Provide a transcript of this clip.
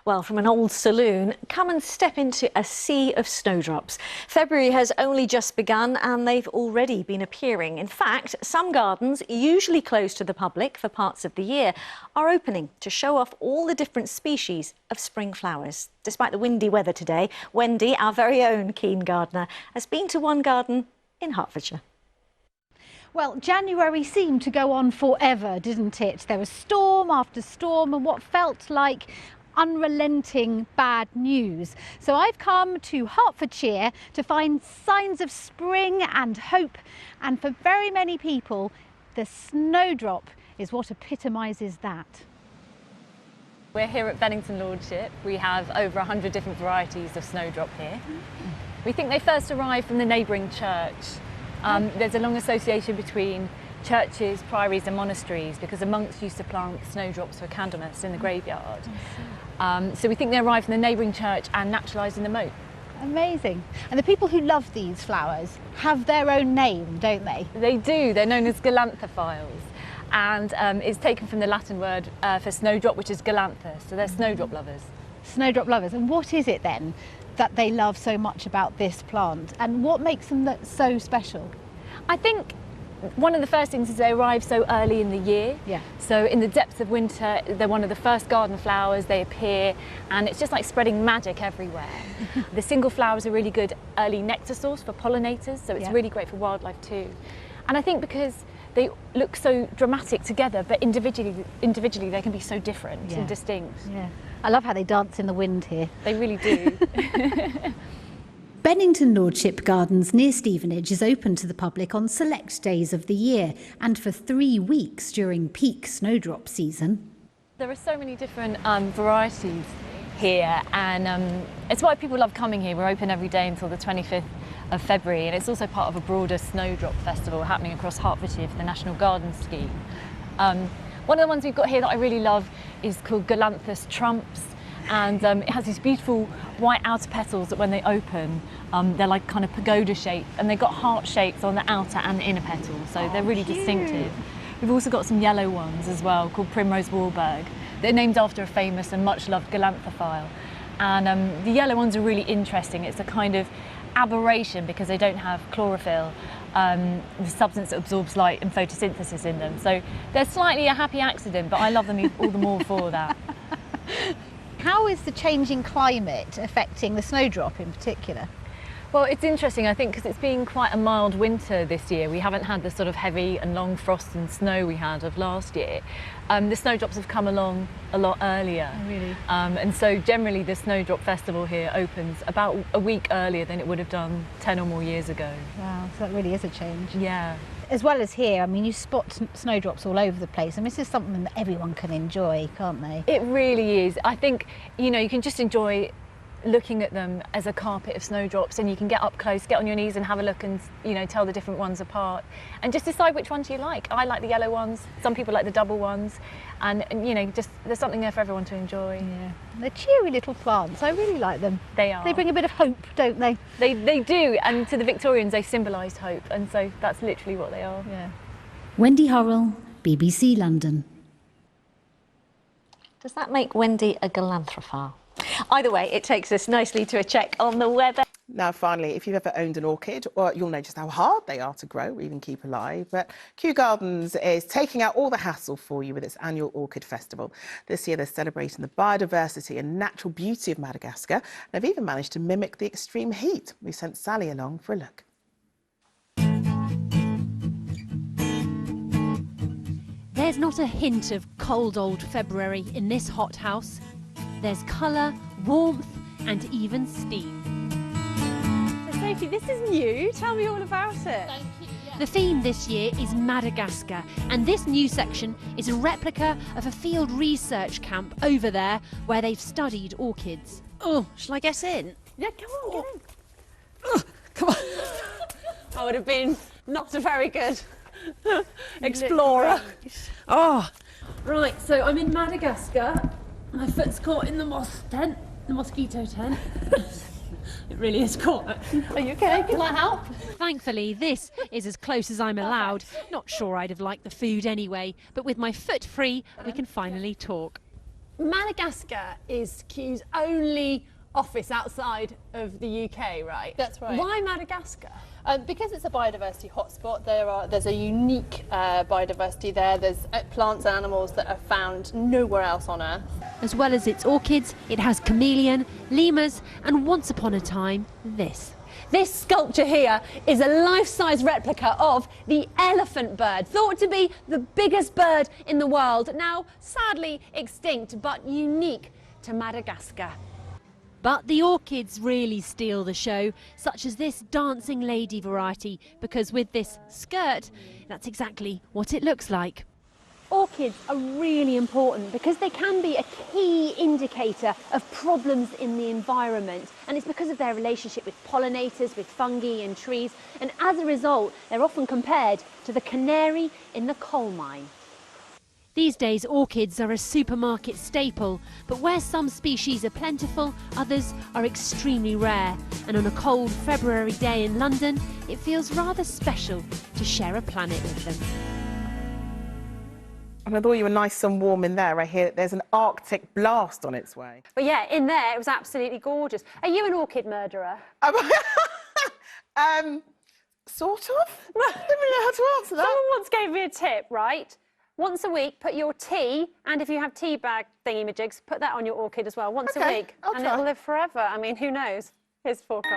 Well, from an old saloon, come and step into a sea of snowdrops. February has only just begun and they've already been appearing. In fact, some gardens, usually closed to the public for parts of the year, are opening to show off all the different species of spring flowers. Despite the windy weather today, Wendy, our very own keen gardener, has been to one garden in Hertfordshire. Well, January seemed to go on forever, didn't it? There was storm after storm and what felt like unrelenting bad news. So I've come to Hertfordshire to find signs of spring and hope, and for very many people the snowdrop is what epitomises that. We're here at Bennington Lordship. We have over 100 different varieties of snowdrop here. We think they first arrived from the neighbouring church. There's a long association between churches, priories and monasteries because the monks used to plant snowdrops for Candlemas in the graveyard. So we think they arrived from the neighbouring church and naturalised in the moat. Amazing. And the people who love these flowers have their own name, don't they? They do. They're known as galanthophiles. And it's taken from the Latin word for snowdrop, which is galanthus. So they're snowdrop lovers. Snowdrop lovers. And what is it then that they love so much about this plant? And what makes them so special? I think one of the first things is they arrive so early in the year. Yeah. So in the depths of winter, they're one of the first garden flowers. They appear and it's just like spreading magic everywhere. The single flowers are really good early nectar source for pollinators, so it's really great for wildlife too. And I think because they look so dramatic together, but individually they can be so different and distinct. Yeah. I love how they dance in the wind here. They really do. Bennington Lordship Gardens near Stevenage is open to the public on select days of the year and for 3 weeks during peak snowdrop season. There are so many different varieties here, and it's why people love coming here. We're open every day until the 25th of February, and it's also part of a broader snowdrop festival happening across Hertfordshire for the National Garden Scheme. One of the ones we've got here that I really love is called Galanthus trumps, and it has these beautiful white outer petals that when they open, they're like kind of pagoda shaped, and they've got heart shapes on the outer and inner petals, so they're really distinctive. We've also got some yellow ones as well called Primrose Warburg. They're named after a famous and much loved galanthophile, and the yellow ones are really interesting. It's a kind of aberration because they don't have chlorophyll, the substance that absorbs light and photosynthesis in them. So they're slightly a happy accident, but I love them all the more for that. How is the changing climate affecting the snowdrop in particular? Well, it's interesting, I think, because it's been quite a mild winter this year. We haven't had the sort of heavy and long frost and snow we had of last year. The snowdrops have come along a lot earlier. Oh, really? And so generally the Snowdrop Festival here opens about a week earlier than it would have done 10 or more years ago. Wow, so that really is a change. Yeah. As well as here, I mean, you spot snowdrops all over the place, and this is something that everyone can enjoy, can't they? It really is. I think, you know, you can just enjoy looking at them as a carpet of snowdrops, and you can get up close, get on your knees and have a look and, you know, tell the different ones apart and just decide which ones you like. I like the yellow ones, some people like the double ones, and you know, just there's something there for everyone to enjoy. Yeah. They're cheery little plants. I really like them. They are. They bring a bit of hope, don't they? They do, and to the Victorians they symbolised hope, and so that's literally what they are. Yeah. Wendy Hurrell, BBC London. Does that make Wendy a galanthrophile? Either way, it takes us nicely to a check on the weather. Now, finally, if you've ever owned an orchid, or you'll know just how hard they are to grow or even keep alive. But Kew Gardens is taking out all the hassle for you with its annual Orchid Festival. This year, they're celebrating the biodiversity and natural beauty of Madagascar, and have even managed to mimic the extreme heat. We sent Sally along for a look. There's not a hint of cold old February in this hothouse. There's colour, warmth and even steam. So Sophie, this is new. Tell me all about it. The theme this year is Madagascar, and this new section is a replica of a field research camp over there where they've studied orchids. Oh, shall I get in? Yeah, come on, get in. Oh, come on. I would have been not a very good explorer. Oh, right, so I'm in Madagascar. My foot's caught in the mosquito tent. It really is caught. Are you okay? Can I help? Thankfully, this is as close as I'm allowed. Not sure I'd have liked the food anyway, but with my foot free, we can finally talk. Madagascar is Kew's only office outside of the UK, right? That's right. Why Madagascar? Because it's a biodiversity hotspot, there's a unique biodiversity there. There's plants and animals that are found nowhere else on Earth. As well as its orchids, it has chameleon, lemurs, and once upon a time, this. This sculpture here is a life-size replica of the elephant bird, thought to be the biggest bird in the world, now sadly extinct but unique to Madagascar. But the orchids really steal the show, such as this dancing lady variety, because with this skirt, that's exactly what it looks like. Orchids are really important because they can be a key indicator of problems in the environment, and it's because of their relationship with pollinators, with fungi and trees, and as a result they're often compared to the canary in the coal mine. These days orchids are a supermarket staple, but where some species are plentiful, others are extremely rare, and on a cold February day in London it feels rather special to share a planet with them. And I thought you were nice and warm in there. I hear that there's an Arctic blast on its way. But yeah, in there it was absolutely gorgeous. Are you an orchid murderer? Sort of? I don't really know how to answer that. Someone once gave me a tip, right? Once a week, put your tea, and if you have tea bag thingy-majigs, put that on your orchid as well, once a week. I'll and try. it'll live forever. I mean, who knows? Here's the forecast.